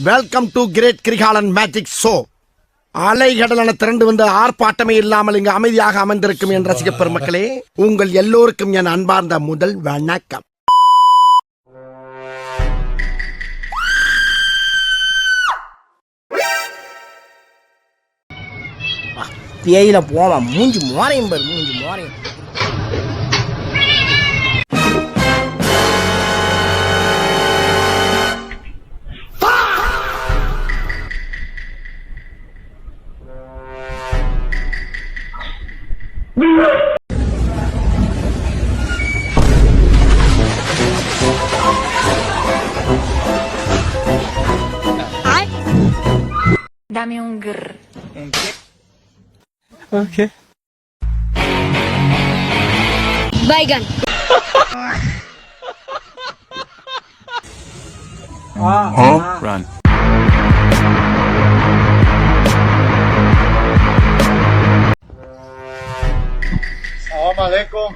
Welcome to great Kirikalan magic show. அலைகடலான திரண்டு வந்து ஆர்ப்பாட்டமே இல்லாமல் இங்கு அமைதியாக அமர்ந்திருக்கும் என் ரசிக பெருமக்களே, உங்கள் எல்லோருக்கும் என் அன்பார்ந்த முதல் வணக்கம். பேயில போவான் மூஞ்சி மோரையும் பாரு, மூஞ்சி மோரையும். Dame un grr. ¿Un qué? Okay. Baigan. Run. Assalamualaikum.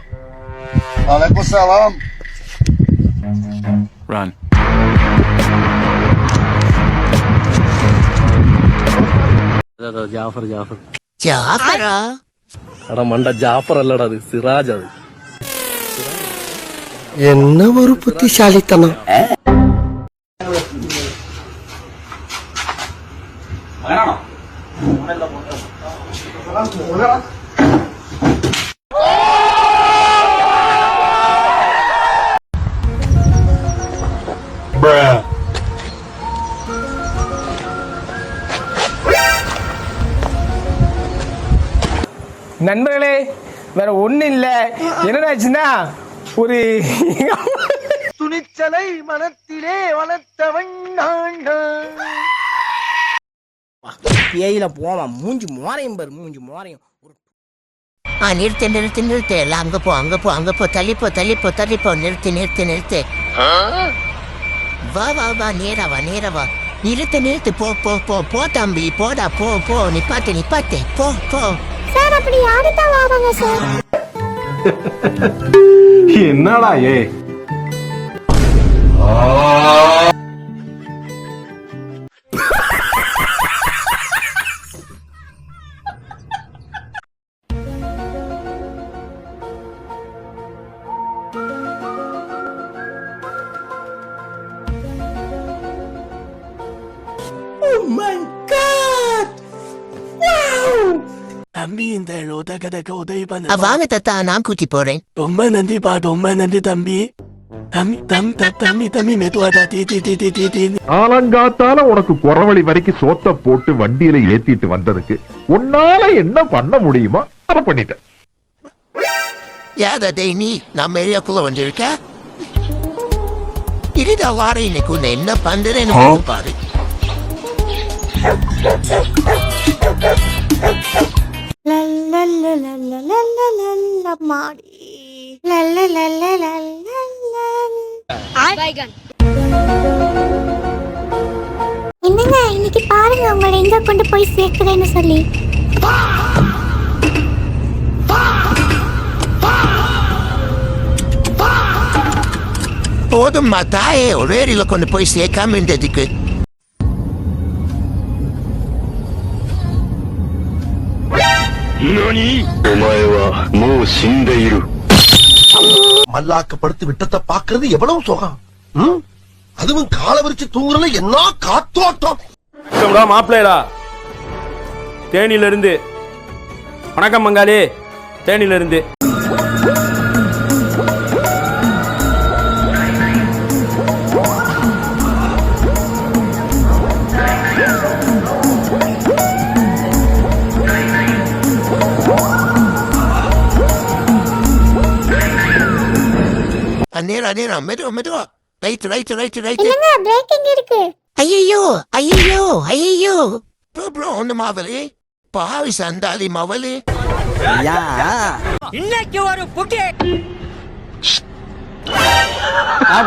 Waalaikumsalam. Run. Jaffer Jaffer ஜாஃபரா? அட மண்ட ஜாஃபர் அல்லடா, அது சிராஜ். அது என்ன ஒரு புத்திசாலித்தனம். நண்பர்களே, வேற ஒண்ணு இல்ல. என்னடாச்சுன்னா, ஒரு துணிச்சலை மனத்திலே வளர்த்தவன் பேயில போவான் மூஞ்சி மோரையும் பாரு, மூஞ்சி மோரையும். நிறுத்து நிறுத்து நிறுத்து, எல்லாம் அங்க போ அங்க போ அங்க போ, தள்ளிப்போ தள்ளிப்போ தள்ளிப்போ, நிறுத்து நிறுத்து நிறுத்து. வா வா வா, நேரா வா நேரா வா, நிறுத்து நிறுத்து, போ போ போ போ தம்பி, போடா போ போ, நிப்பாட்டு நிப்பாட்டு, போ போ. சார், அப்படி யாருதான் வாங்க சார்? என்னடா ஏ தம்பி, இந்த உதகதக்கு உதவி பண்ண வாங்க தத்தா, நான் கூட்டி போறேன். ரொம்ப நன்றிப்பா, ரொம்ப நன்றி தம்பி. தம்பி தம்பி தம்பி தம்பி மெதுவாடா, தீ தீ தீ தீ தீ தீ. ஆலங்காத்தால உனக்கு குறவழி வரைக்கும் சோத்த போட்டு வண்டியில ஏத்திட்டு வந்ததுக்கு உன்னால என்ன பண்ண முடியுமோ அதை பண்ணிட்டேன். யாரதே நீ நம்ம ஏரியாக்குள்ள வந்திருக்க? இதுடா வார, இன்னைக்கு உன்னை என்ன பண்றேன்னு பாரு. என்னங்க, இன்னைக்கு பாருங்க உங்களை எங்க கொண்டு போய் சேர்க்கிறேன்னு சொல்லி. போதும்மா தாயே, ஒரே ஏரியில கொண்டு போய் சேர்க்காம இருந்ததுக்கு. மல்லாக்கப்படுத்தி விட்டத்தை பாக்குறது எவ்வளவு சுகம். அதுவும் கால விரிச்சு தூங்குறதுல என்ன காத்தோட்டம். மாப்பிள்ளைடா, தேனியில இருந்து. வணக்கம் மங்காளி, தேனியில இருந்து. நேரா நேரா, மெதுவா மெதுவா, ரைட் ரைட் ரைட் ரைட். என்னங்க, பிரேக்கிங் இருக்கு. ஐயோ ஐயோ ஐயோ, ப்ரோ ப்ரோ, ஒண்ணு மாவலி பாவி சண்டாளி மாவலி. இன்னைக்கு ஒரு புட்டி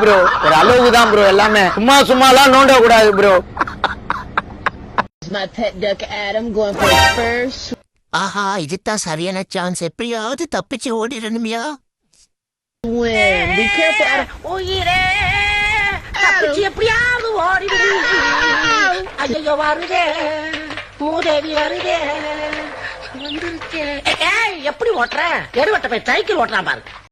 ப்ரோ, ஒரு அளவுக்கு தான் ப்ரோ, எல்லாமே சும்மா சும்மாலாம் நோண்ட கூடாது ப்ரோ. ஆஹா, இதுதான் சரியான சான்ஸ். எப்படியாவது தப்பிச்சு ஓடிடணுமியா? Be careful, Adam. Oh, yeah. எப்படியாவது ஓடிடுது. ஐயோ வருதே மூதேவி வருதே வந்துருச்சே. எப்படி ஓட்டுற? எடுவட்ட போய் சைக்கிள் ஓட்டுறான் பாரு.